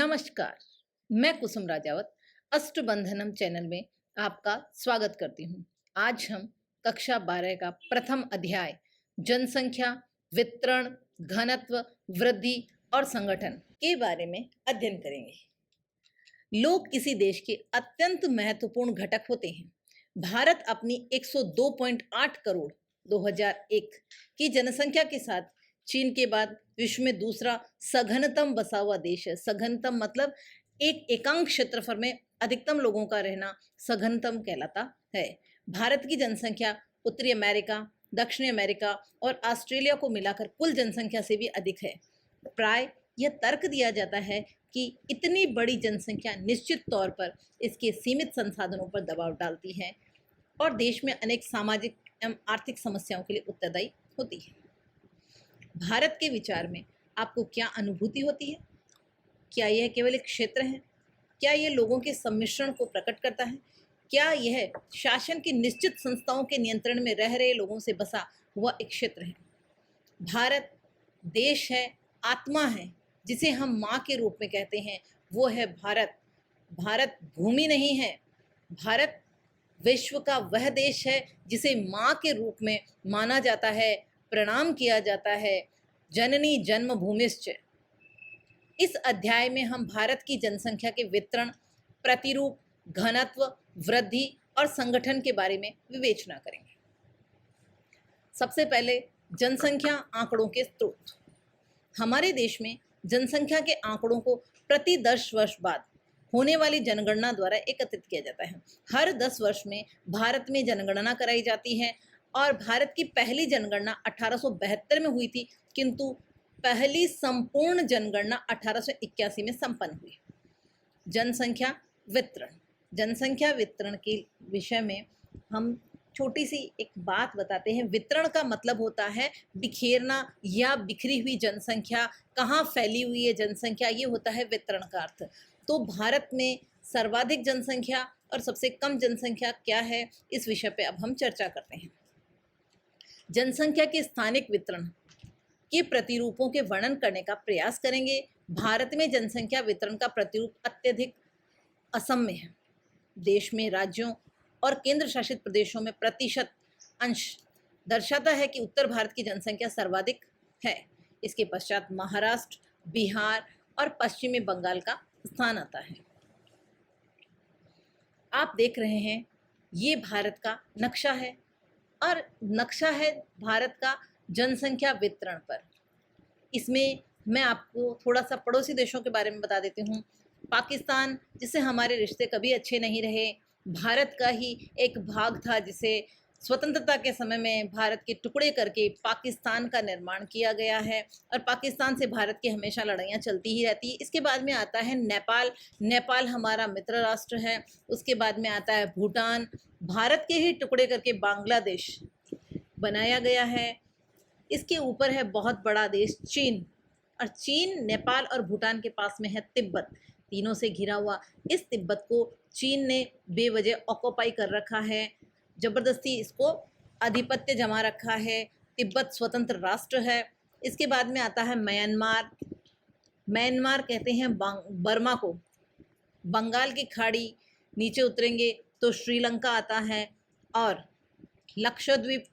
नमस्कार, मैं कुसुम राजावत अष्टबंधनम चैनल में आपका स्वागत करती हूँ। आज हम कक्षा 12 का प्रथम अध्याय जनसंख्या, वितरण, घनत्व, वृद्धि और संगठन के बारे में अध्ययन करेंगे। लोग किसी देश के अत्यंत महत्वपूर्ण घटक होते हैं। भारत अपनी 102.8 करोड़ 2001 की जनसंख्या के साथ चीन के बाद विश्व में दूसरा सघनतम बसा हुआ देश है। सघनतम मतलब एक एकांक क्षेत्रफल में अधिकतम लोगों का रहना सघनतम कहलाता है। भारत की जनसंख्या उत्तरी अमेरिका, दक्षिणी अमेरिका और ऑस्ट्रेलिया को मिलाकर कुल जनसंख्या से भी अधिक है। प्राय यह तर्क दिया जाता है कि इतनी बड़ी जनसंख्या निश्चित तौर पर इसके सीमित संसाधनों पर दबाव डालती है और देश में अनेक सामाजिक एवं आर्थिक समस्याओं के लिए उत्तरदायी होती है। भारत के विचार में आपको क्या अनुभूति होती है? क्या यह केवल एक क्षेत्र है? क्या यह लोगों के सम्मिश्रण को प्रकट करता है? क्या यह शासन की निश्चित संस्थाओं के नियंत्रण में रह रहे लोगों से बसा हुआ एक क्षेत्र है? भारत देश है, आत्मा है, जिसे हम माँ के रूप में कहते हैं, वो है भारत। भारत भूमि नहीं है। भारत विश्व का वह देश है जिसे माँ के रूप में माना जाता है, प्रणाम किया जाता है। जननी जन्मभूमिश्च। इस अध्याय में हम भारत की जनसंख्या के वितरण, प्रतिरूप, घनत्व, वृद्धि और संगठन के बारे में विवेचना करेंगे। सबसे पहले जनसंख्या आंकड़ों के स्रोत। हमारे देश में जनसंख्या के आंकड़ों को प्रति 10 वर्ष बाद होने वाली जनगणना द्वारा एकत्रित किया जाता है। हर 10 वर्ष में भारत में जनगणना कराई जाती है और भारत की पहली जनगणना 1872 में हुई थी, किंतु पहली संपूर्ण जनगणना 1881 में संपन्न हुई। जनसंख्या वितरण। जनसंख्या वितरण के विषय में हम छोटी सी एक बात बताते हैं। वितरण का मतलब होता है बिखेरना या बिखरी हुई जनसंख्या, कहाँ फैली हुई है जनसंख्या, ये होता है वितरण का अर्थ। तो भारत में सर्वाधिक जनसंख्या और सबसे कम जनसंख्या क्या है, इस विषय पे अब हम चर्चा करते हैं। जनसंख्या के स्थानिक वितरण के प्रतिरूपों के वर्णन करने का प्रयास करेंगे। भारत में जनसंख्या वितरण का प्रतिरूप अत्यधिक असम्य है। देश में राज्यों और केंद्र शासित प्रदेशों में प्रतिशत अंश दर्शाता है कि उत्तर भारत की जनसंख्या सर्वाधिक है। इसके पश्चात महाराष्ट्र, बिहार और पश्चिमी बंगाल का स्थान आता है। आप देख रहे हैं, ये भारत का नक्शा है और नक्शा है भारत का जनसंख्या वितरण पर। इसमें मैं आपको थोड़ा सा पड़ोसी देशों के बारे में बता देती हूँ। पाकिस्तान, जिससे हमारे रिश्ते कभी अच्छे नहीं रहे, भारत का ही एक भाग था, जिसे स्वतंत्रता के समय में भारत के टुकड़े करके पाकिस्तान का निर्माण किया गया है और पाकिस्तान से भारत की हमेशा लड़ाइयाँ चलती ही रहती है। इसके बाद में आता है नेपाल। नेपाल हमारा मित्र राष्ट्र है। उसके बाद में आता है भूटान। भारत के ही टुकड़े करके बांग्लादेश बनाया गया है। इसके ऊपर है बहुत बड़ा देश चीन, और चीन, नेपाल और भूटान के पास में है तिब्बत, तीनों से घिरा हुआ। इस तिब्बत को चीन ने बेवजह ऑक्युपाई कर रखा है, ज़बरदस्ती इसको आधिपत्य जमा रखा है। तिब्बत स्वतंत्र राष्ट्र है। इसके बाद में आता है म्यांमार। म्यांमार कहते हैं बर्मा को। बंगाल की खाड़ी नीचे उतरेंगे तो श्रीलंका आता है और लक्षद्वीप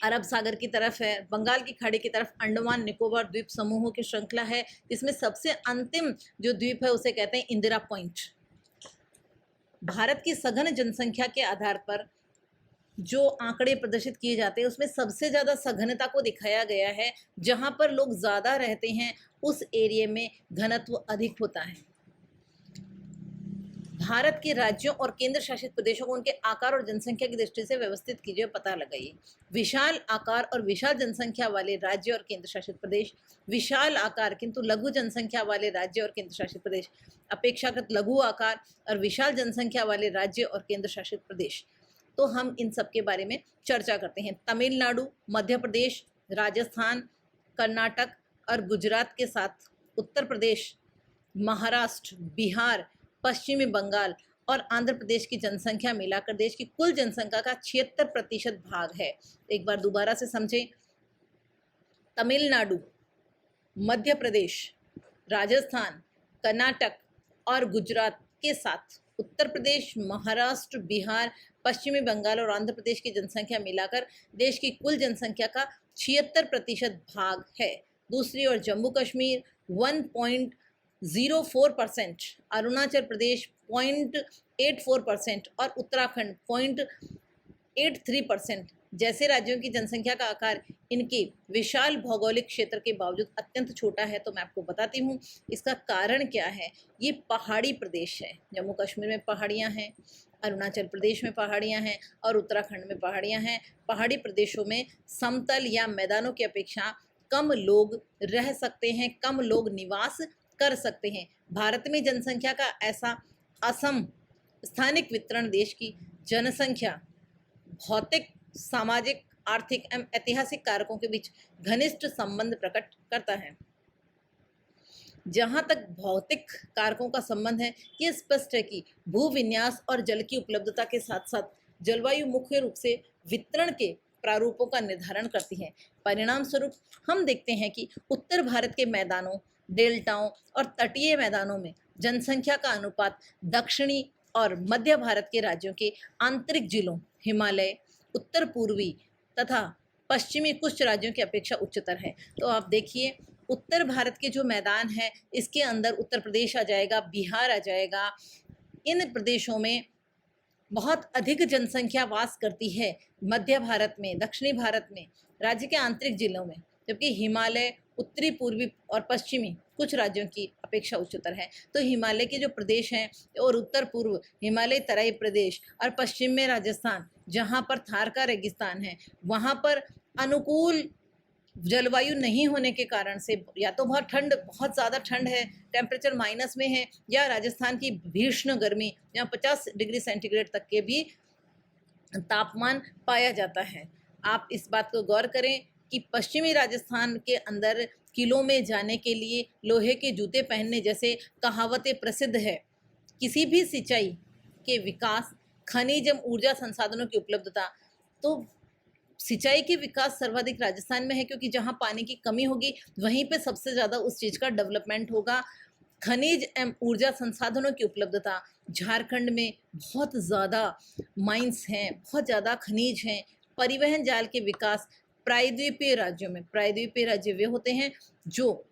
अरब सागर की तरफ है। बंगाल की खाड़ी की तरफ अंडमान निकोबार द्वीप समूहों की श्रृंखला है, जिसमें सबसे अंतिम जो द्वीप है उसे कहते हैं इंदिरा पॉइंट। भारत की सघन जनसंख्या के आधार पर जो आंकड़े प्रदर्शित किए जाते हैं, उसमें सबसे ज़्यादा सघनता को दिखाया गया है। जहां पर लोग ज़्यादा रहते हैं उस एरिया में घनत्व अधिक होता है। भारत के राज्यों और केंद्र शासित प्रदेशों को उनके आकार और जनसंख्या की दृष्टि से व्यवस्थित कीजिए, पता लगाइए। विशाल आकार और विशाल जनसंख्या वाले राज्य और केंद्र शासित प्रदेश, विशाल आकार किंतु लघु जनसंख्या वाले राज्य और केंद्र शासित प्रदेश, अपेक्षाकृत लघु आकार और विशाल जनसंख्या वाले राज्य और केंद्र शासित प्रदेश। तो हम इन सब के बारे में चर्चा करते हैं। तमिलनाडु, मध्य प्रदेश, राजस्थान, कर्नाटक और गुजरात के साथ उत्तर प्रदेश, महाराष्ट्र, बिहार, पश्चिमी बंगाल और आंध्र प्रदेश की जनसंख्या मिलाकर देश की कुल जनसंख्या का 76% भाग है। एक बार दोबारा से समझें। तमिलनाडु, मध्य प्रदेश, राजस्थान, कर्नाटक और गुजरात के साथ उत्तर प्रदेश, महाराष्ट्र, बिहार, पश्चिमी बंगाल और आंध्र प्रदेश की जनसंख्या मिलाकर देश की कुल जनसंख्या का 76% भाग है। दूसरी ओर जम्मू कश्मीर 1.04%, अरुणाचल प्रदेश 0.84% और उत्तराखंड 0.83% जैसे राज्यों की जनसंख्या का आकार इनके विशाल भौगोलिक क्षेत्र के बावजूद अत्यंत छोटा है। तो मैं आपको बताती हूँ इसका कारण क्या है। ये पहाड़ी प्रदेश है। जम्मू कश्मीर में पहाड़ियाँ हैं, अरुणाचल प्रदेश में पहाड़ियाँ हैं और उत्तराखंड में पहाड़ियाँ हैं। पहाड़ी प्रदेशों में समतल या मैदानों की अपेक्षा कम लोग रह सकते हैं, कम लोग निवास कर सकते हैं। भारत में जनसंख्या का ऐसा असम स्थानिक वितरण देश की जनसंख्या, भौतिक, सामाजिक, आर्थिक एवं ऐतिहासिक कारकों के बीच घनिष्ठ संबंध प्रकट करता है। जहां तक भौतिक कारकों का संबंध है, ये स्पष्ट है कि भूविन्यास और जल की उपलब्धता के साथ साथ जलवायु मुख्य रूप से वितरण के प्रारूपों का निर्धारण करती है। परिणाम स्वरूप हम देखते हैं कि उत्तर भारत के मैदानों, डेल्टाओं और तटीय मैदानों में जनसंख्या का अनुपात दक्षिणी और मध्य भारत के राज्यों के आंतरिक जिलों, हिमालय, उत्तर पूर्वी तथा पश्चिमी कुछ राज्यों की अपेक्षा उच्चतर है। तो आप देखिए उत्तर भारत के जो मैदान है इसके अंदर उत्तर प्रदेश आ जाएगा, बिहार आ जाएगा। इन प्रदेशों में बहुत अधिक जनसंख्या वास करती है मध्य भारत में, दक्षिणी भारत में, राज्य के आंतरिक जिलों में, जबकि हिमालय, उत्तरी पूर्वी और पश्चिमी कुछ राज्यों की अपेक्षा उच्चतर है। तो हिमालय के जो प्रदेश हैं और उत्तर पूर्व हिमालय तराई प्रदेश और पश्चिम में राजस्थान, जहाँ पर थार का रेगिस्तान है, वहाँ पर अनुकूल जलवायु नहीं होने के कारण से या तो बहुत ज़्यादा ठंड है, टेम्परेचर माइनस में है, या राजस्थान की भीषण गर्मी जहाँ 50 डिग्री सेंटीग्रेड तक के भी तापमान पाया जाता है। आप इस बात को गौर करें कि पश्चिमी राजस्थान के अंदर किलों में जाने के लिए लोहे के जूते पहनने जैसे कहावतें प्रसिद्ध है। किसी भी सिंचाई के विकास, खनिज एवं ऊर्जा संसाधनों की उपलब्धता, तो सिंचाई के विकास सर्वाधिक राजस्थान में है, क्योंकि जहाँ पानी की कमी होगी वहीं पे सबसे ज़्यादा उस चीज़ का डेवलपमेंट होगा। खनिज एवं ऊर्जा संसाधनों की उपलब्धता, झारखंड में बहुत ज़्यादा माइंस हैं, बहुत ज़्यादा खनिज हैं। परिवहन जाल के विकास प्रायद्वीपीय राज्यों में, प्रायद्वीपीय राज्य वे होते हैं जो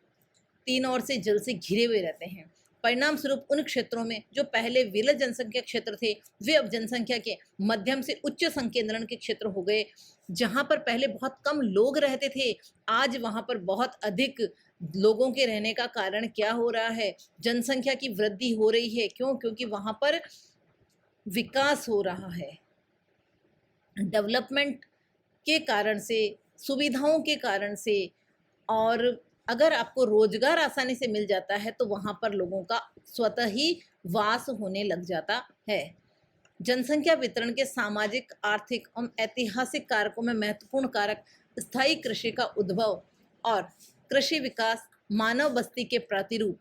तीन ओर से जल से घिरे हुए रहते हैं। परिणाम स्वरूप उन क्षेत्रों में जो पहले विरल जनसंख्या क्षेत्र थे वे अब जनसंख्या के मध्यम से उच्च संकेंद्रण के क्षेत्र हो गए। जहां पर पहले बहुत कम लोग रहते थे, आज वहां पर बहुत अधिक लोगों के रहने का कारण क्या हो रहा है, जनसंख्या की वृद्धि हो रही है। क्यों? क्योंकि वहां पर विकास हो रहा है, डेवलपमेंट के कारण से, सुविधाओं के कारण से। और अगर आपको रोजगार आसानी से मिल जाता है तो वहाँ पर लोगों का स्वतः ही वास होने लग जाता है। जनसंख्या वितरण के सामाजिक, आर्थिक और ऐतिहासिक कारकों में महत्वपूर्ण कारक स्थायी कृषि का उद्भव और कृषि विकास, मानव बस्ती के प्रतिरूप,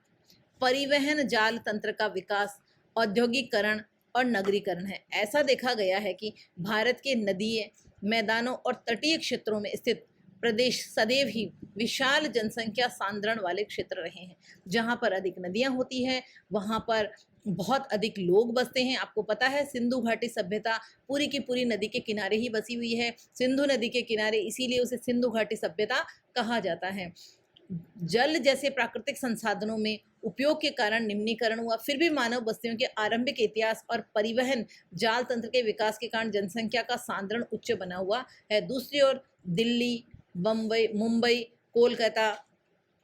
परिवहन जाल तंत्र का विकास, औद्योगिकरण और नगरीकरण है। ऐसा देखा गया है कि भारत के नदीय, मैदानों और तटीय क्षेत्रों में स्थित प्रदेश सदैव ही विशाल जनसंख्या सांद्रण वाले क्षेत्र रहे हैं। जहाँ पर अधिक नदियाँ होती हैं वहाँ पर बहुत अधिक लोग बसते हैं। आपको पता है सिंधु घाटी सभ्यता पूरी की पूरी नदी के किनारे ही बसी हुई है। सिंधु नदी के किनारे, इसीलिए उसे सिंधु घाटी सभ्यता कहा जाता है। जल जैसे प्राकृतिक संसाधनों में उपयोग के कारण निम्नीकरण हुआ, फिर भी मानव बस्तियों के आरंभिक इतिहास और परिवहन जाल तंत्र के विकास के कारण जनसंख्या का सांद्रण उच्च बना हुआ है। दूसरी ओर दिल्ली, मुंबई, कोलकाता,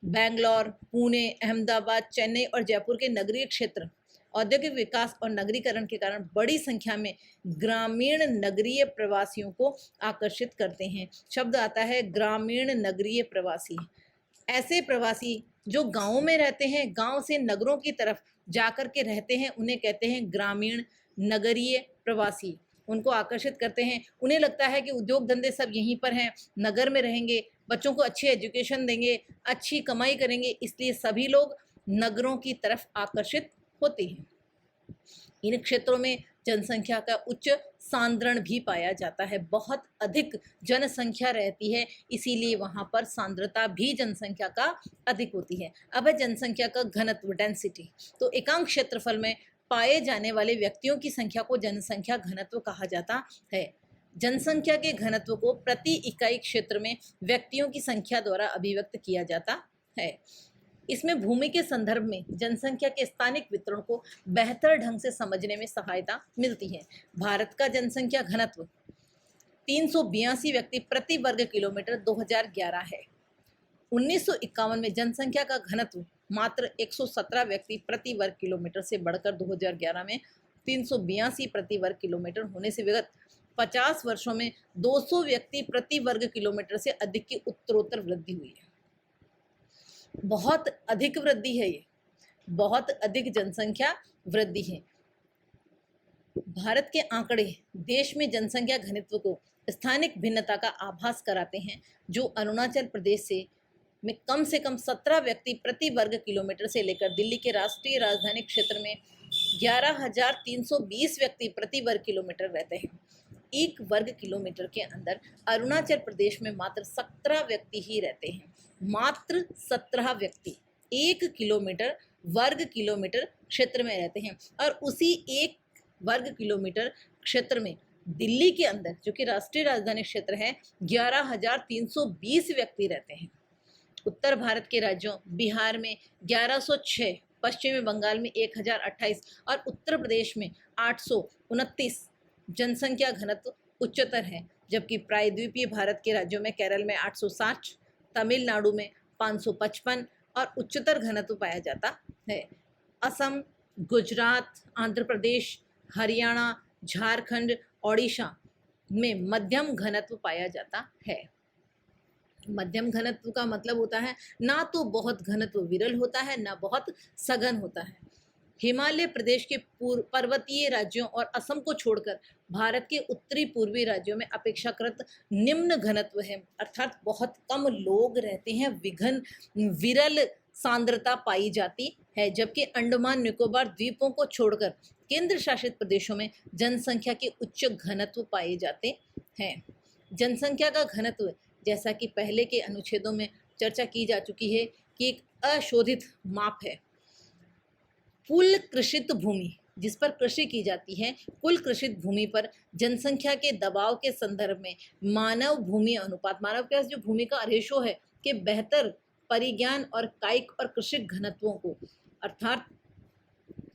बेंगलोर, पुणे, अहमदाबाद, चेन्नई और जयपुर के नगरीय क्षेत्र औद्योगिक विकास और नगरीकरण के कारण बड़ी संख्या में ग्रामीण नगरीय प्रवासियों को आकर्षित करते हैं। शब्द आता है ग्रामीण नगरीय प्रवासी। ऐसे प्रवासी जो गाँव में रहते हैं, गाँव से नगरों की तरफ जाकर के रहते हैं, उन्हें कहते हैं ग्रामीण नगरीय प्रवासी। उनको आकर्षित करते हैं। उन्हें लगता है कि उद्योग धंधे सब यहीं पर हैं, नगर में रहेंगे, बच्चों को अच्छी एजुकेशन देंगे, अच्छी कमाई करेंगे, इसलिए सभी लोग नगरों की तरफ आकर्षित होते हैं। इन क्षेत्रों में जनसंख्या का उच्च सांद्रण भी पाया जाता है। बहुत अधिक जनसंख्या रहती है, इसीलिए वहाँ पर सांद्रता भी जनसंख्या का अधिक होती है। अब है जनसंख्या का घनत्व, डेंसिटी। तो एकांक क्षेत्रफल में पाए जाने वाले व्यक्तियों की संख्या को जनसंख्या घनत्व कहा जाता है। जनसंख्या के घनत्व को प्रति इकाई क्षेत्र में व्यक्तियों की संख्या द्वारा अभिव्यक्त किया जाता है। इसमें भूमि के संदर्भ में जनसंख्या के स्थानिक वितरण को बेहतर ढंग से समझने में सहायता मिलती है। भारत का जनसंख्या घनत्व 382 व्यक्ति प्रति वर्ग किलोमीटर 2011 है। 1951 में जनसंख्या का घनत्व मात्र 117 व्यक्ति प्रति वर्ग किलोमीटर से बढ़कर 2011 में 382 प्रति वर्ग किलोमीटर होने से विगत 50 वर्षों में 200 व्यक्ति प्रति वर्ग किलोमीटर से अधिक की उत्तरोत्तर वृद्धि हुई है। बहुत अधिक वृद्धि है, ये बहुत अधिक जनसंख्या वृद्धि है। भारत के आंकड़े देश में जनसंख्या घनत्व को स्थानिक भिन्नता का आभास कराते हैं, जो अरुणाचल प्रदेश में कम से कम 17 व्यक्ति प्रति वर्ग किलोमीटर से लेकर दिल्ली के राष्ट्रीय राजधानी क्षेत्र में 11,320 व्यक्ति प्रति वर्ग किलोमीटर रहते हैं। एक वर्ग किलोमीटर के अंदर अरुणाचल प्रदेश में मात्र 17 व्यक्ति ही रहते हैं। मात्र 17 व्यक्ति 1 किलोमीटर वर्ग किलोमीटर क्षेत्र में रहते हैं, और उसी 1 वर्ग किलोमीटर क्षेत्र में दिल्ली के अंदर, जो कि राष्ट्रीय राजधानी क्षेत्र है, 11,320 व्यक्ति रहते हैं। उत्तर भारत के राज्यों बिहार में 1106, पश्चिमी बंगाल में 1028 और उत्तर प्रदेश में 829 जनसंख्या घनत्व उच्चतर है, जबकि प्रायद्वीपीय भारत के राज्यों में केरल में 860, तमिलनाडु में 555 और उच्चतर घनत्व पाया जाता है। असम, गुजरात, आंध्र प्रदेश, हरियाणा, झारखंड, ओडिशा में मध्यम घनत्व पाया जाता है। मध्यम घनत्व का मतलब होता है ना तो बहुत घनत्व विरल होता है, ना बहुत सघन होता है। हिमालय प्रदेश के पर्वतीय राज्यों और असम को छोड़कर भारत के उत्तरी पूर्वी राज्यों में अपेक्षाकृत निम्न घनत्व है, अर्थात बहुत कम लोग रहते हैं, विरल सांद्रता पाई जाती है। जबकि अंडमान निकोबार द्वीपों को छोड़कर केंद्र शासित प्रदेशों में जनसंख्या के उच्च घनत्व पाए जाते हैं। जनसंख्या का घनत्व, जैसा कि पहले के अनुच्छेदों में चर्चा की जा चुकी है, कि एक अशोधित माप है। कुल कृषित भूमि, जिस पर कृषि की जाती है, कुल कृषित भूमि पर जनसंख्या के दबाव के संदर्भ में मानव भूमि अनुपात, मानव के पास जो भूमि का रेशो है, के बेहतर परिज्ञान और कायिक और कृषिक घनत्वों को, अर्थात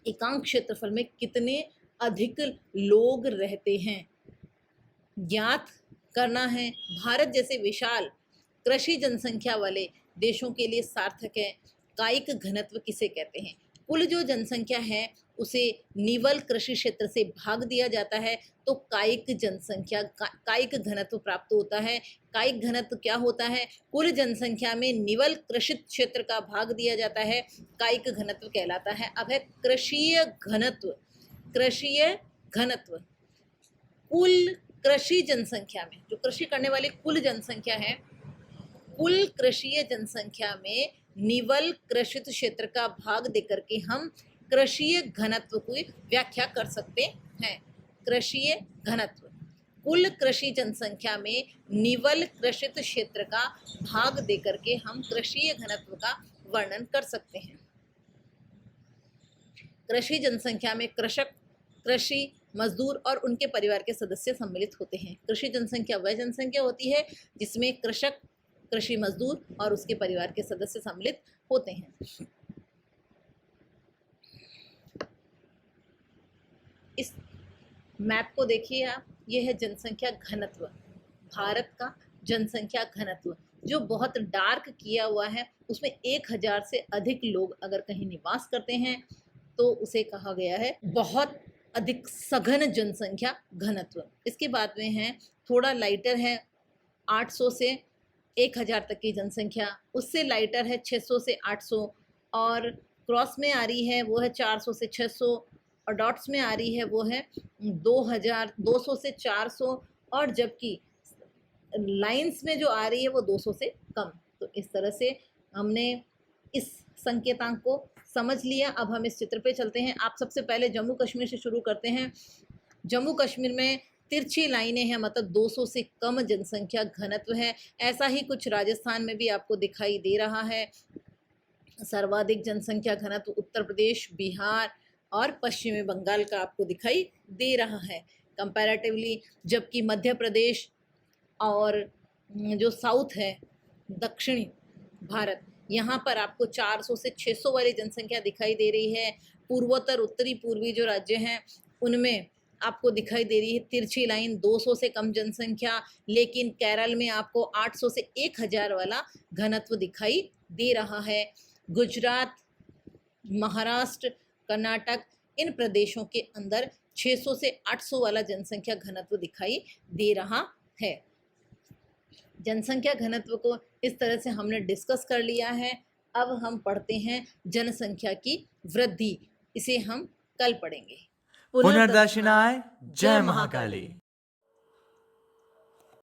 एकांक क्षेत्रफल में कितने अधिक लोग रहते हैं, ज्ञात करना है। भारत जैसे विशाल कृषि जनसंख्या वाले देशों के लिए सार्थक है। कायिक घनत्व किसे कहते हैं? कुल जो जनसंख्या है उसे निवल कृषि क्षेत्र से भाग दिया जाता है, तो कायिक जनसंख्या कायिक घनत्व प्राप्त होता है। कायिक घनत्व क्या होता है? कुल जनसंख्या में निवल कृषित क्षेत्र का भाग दिया जाता है, कायिक घनत्व कहलाता है। अब है कृषीय घनत्व। कृषीय घनत्व कुल कृषि जनसंख्या में, जो कृषि करने वाली कुल जनसंख्या है, कुल कृषीय जनसंख्या में निवल कृषित क्षेत्र का भाग देकर के हम कृषीय घनत्व की व्याख्या कर सकते हैं। कृषीय घनत्व कुल कृषि जनसंख्या में निवल कृषित क्षेत्र का भाग देकर के हम कृषीय घनत्व का वर्णन कर सकते हैं। कृषि जनसंख्या में कृषक, कृषि मजदूर और उनके परिवार के सदस्य सम्मिलित होते हैं। कृषि जनसंख्या वह जनसंख्या होती है जिसमें कृषक, कृषि मजदूर और उसके परिवार के सदस्य सम्मिलित होते हैं। इस मैप को देखिए आप, यह है जनसंख्या घनत्व, भारत का जनसंख्या घनत्व जो बहुत डार्क किया हुआ है। उसमें 1000 से अधिक लोग अगर कहीं निवास करते हैं तो उसे कहा गया है बहुत अधिक सघन जनसंख्या घनत्व। इसके बाद में है थोड़ा लाइटर है 800 से 1000 तक की जनसंख्या, उससे लाइटर है 600 से 800, और क्रॉस में आ रही है वो है 400 से 600, और डॉट्स में आ रही है वो है 200 से 400, और जबकि लाइंस में जो आ रही है वो 200 से कम। तो इस तरह से हमने इस संकेतांक को समझ लिया। अब हम इस चित्र पे चलते हैं। आप सबसे पहले जम्मू कश्मीर से शुरू करते हैं। जम्मू कश्मीर में तिरछी लाइनें हैं, मतलब 200 से कम जनसंख्या घनत्व है। ऐसा ही कुछ राजस्थान में भी आपको दिखाई दे रहा है। सर्वाधिक जनसंख्या घनत्व उत्तर प्रदेश, बिहार और पश्चिमी बंगाल का आपको दिखाई दे रहा है कंपैरेटिवली, जबकि मध्य प्रदेश और जो साउथ है, दक्षिणी भारत, यहाँ पर आपको 400 से 600 वाली जनसंख्या दिखाई दे रही है। पूर्वोत्तर, उत्तरी पूर्वी जो राज्य हैं उनमें आपको दिखाई दे रही है तिरछी लाइन, 200 से कम जनसंख्या, लेकिन केरल में आपको 800 से 1000 वाला घनत्व दिखाई दे रहा है। गुजरात, महाराष्ट्र, कर्नाटक, इन प्रदेशों के अंदर 600 से 800 वाला जनसंख्या घनत्व दिखाई दे रहा है। जनसंख्या घनत्व को इस तरह से हमने डिस्कस कर लिया है। अब हम पढ़ते हैं जनसंख्या की वृद्धि, इसे हम कल पढ़ेंगे। पुनर्दर्शनाय जय महाकाली।